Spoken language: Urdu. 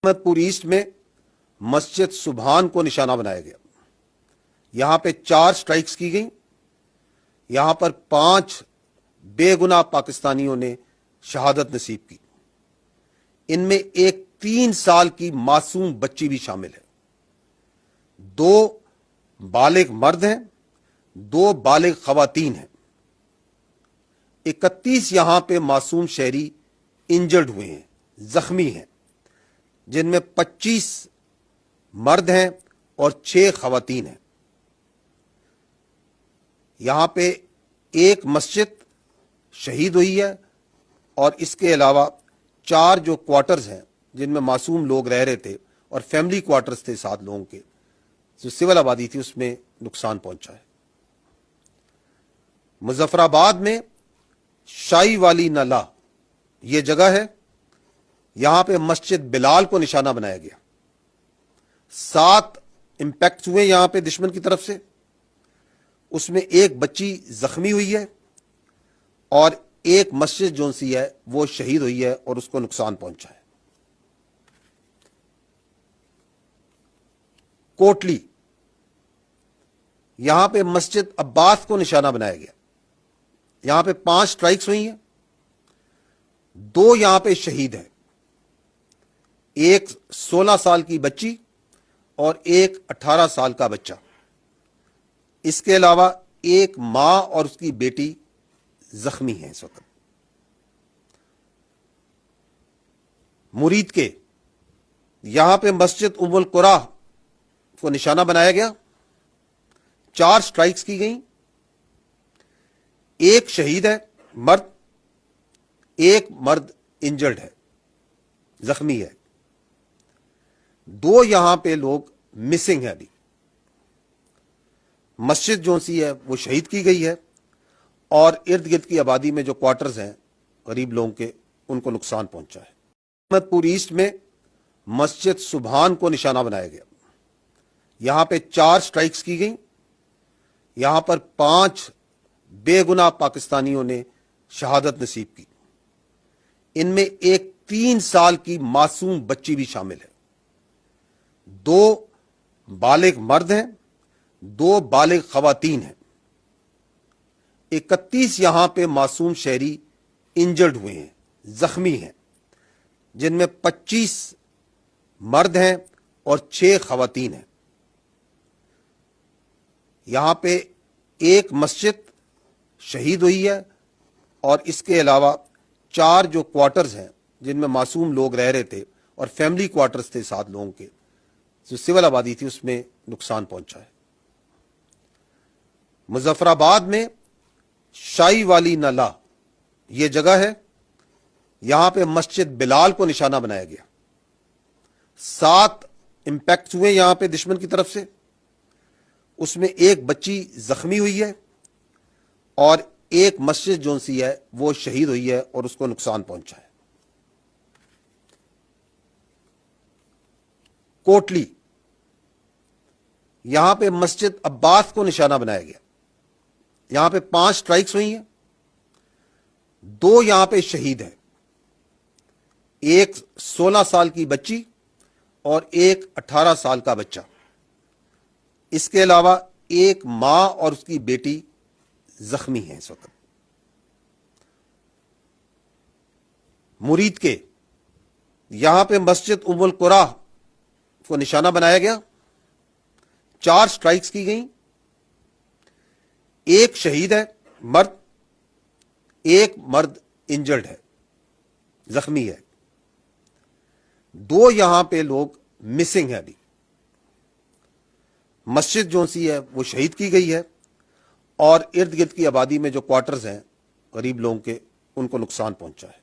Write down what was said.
احمدپور ایسٹ میں مسجد سبحان کو نشانہ بنایا گیا۔ یہاں پہ 4 سٹرائکس کی گئیں۔ یہاں پر 5 بے گناہ پاکستانیوں نے شہادت نصیب کی۔ ان میں ایک 3 سال کی معصوم بچی بھی شامل ہے۔ 2 بالغ مرد ہیں، 2 بالغ خواتین ہیں۔ 31 یہاں پہ معصوم شہری انجرڈ ہوئے ہیں، زخمی ہیں، جن میں 25 مرد ہیں اور 6 خواتین ہیں۔ یہاں پہ ایک مسجد شہید ہوئی ہے اور اس کے علاوہ 4 جو کوارٹرز ہیں جن میں معصوم لوگ رہ رہے تھے اور فیملی کوارٹرز تھے 7 لوگوں کے، جو سول آبادی تھی، اس میں نقصان پہنچا ہے۔ مظفر آباد میں شائی والی نالہ یہ جگہ ہے، یہاں پہ مسجد بلال کو نشانہ بنایا گیا۔ 7 امپیکٹس ہوئے یہاں پہ دشمن کی طرف سے، اس میں ایک بچی زخمی ہوئی ہے اور ایک مسجد جو سی ہے وہ شہید ہوئی ہے اور اس کو نقصان پہنچا ہے۔ کوٹلی یہاں پہ مسجد عباس کو نشانہ بنایا گیا۔ یہاں پہ 5 سٹرائکس ہوئی ہیں، 2 یہاں پہ شہید ہیں، ایک 16 سال کی بچی اور ایک 18 سال کا بچہ۔ اس کے علاوہ ایک ماں اور اس کی بیٹی زخمی ہیں اس وقت۔ مرید کے یہاں پہ مسجد ام القرا کو نشانہ بنایا گیا۔ 4 سٹرائکس کی گئیں، ایک شہید ہے مرد، ایک مرد انجرڈ ہے، زخمی ہے۔ 2 یہاں پہ لوگ مسنگ ہیں ابھی۔ مسجد جو سی ہے وہ شہید کی گئی ہے اور ارد گرد کی آبادی میں جو کوارٹرز ہیں غریب لوگوں کے، ان کو نقصان پہنچا ہے۔ احمدپور ایسٹ میں مسجد سبحان کو نشانہ بنایا گیا۔ یہاں پہ 4 سٹرائکس کی گئیں۔ یہاں پر 5 بے گناہ پاکستانیوں نے شہادت نصیب کی۔ ان میں ایک 3 سال کی معصوم بچی بھی شامل ہے۔ 2 بالغ مرد ہیں، 2 بالغ خواتین ہیں۔ 31 یہاں پہ معصوم شہری انجرڈ ہوئے ہیں، زخمی ہیں، جن میں 25 مرد ہیں اور 6 خواتین ہیں۔ یہاں پہ ایک مسجد شہید ہوئی ہے اور اس کے علاوہ 4 جو کوارٹرز ہیں جن میں معصوم لوگ رہ رہے تھے اور فیملی کوارٹرز تھے 7 لوگوں کے، جو سول آبادی تھی، اس میں نقصان پہنچا ہے۔ مظفر آباد میں شائی والی نالہ یہ جگہ ہے، یہاں پہ مسجد بلال کو نشانہ بنایا گیا۔ 7 امپیکٹس ہوئے یہاں پہ دشمن کی طرف سے، اس میں ایک بچی زخمی ہوئی ہے اور ایک مسجد جو سی ہے وہ شہید ہوئی ہے اور اس کو نقصان پہنچا ہے۔ کوٹلی یہاں پہ مسجد عباس کو نشانہ بنایا گیا۔ یہاں پہ 5 سٹرائکس ہوئی ہیں، 2 یہاں پہ شہید ہیں، ایک 16 سال کی بچی اور ایک 18 سال کا بچہ۔ اس کے علاوہ ایک ماں اور اس کی بیٹی زخمی ہیں اس وقت۔ مرید کے یہاں پہ مسجد ام القرا کو نشانہ بنایا گیا۔ 4 سٹرائکس کی گئیں، ایک شہید ہے مرد، ایک مرد انجرڈ ہے، زخمی ہے۔ 2 یہاں پہ لوگ مسنگ ہیں ابھی۔ مسجد جو سی ہے وہ شہید کی گئی ہے اور ارد گرد کی آبادی میں جو کوارٹرز ہیں غریب لوگوں کے، ان کو نقصان پہنچا ہے۔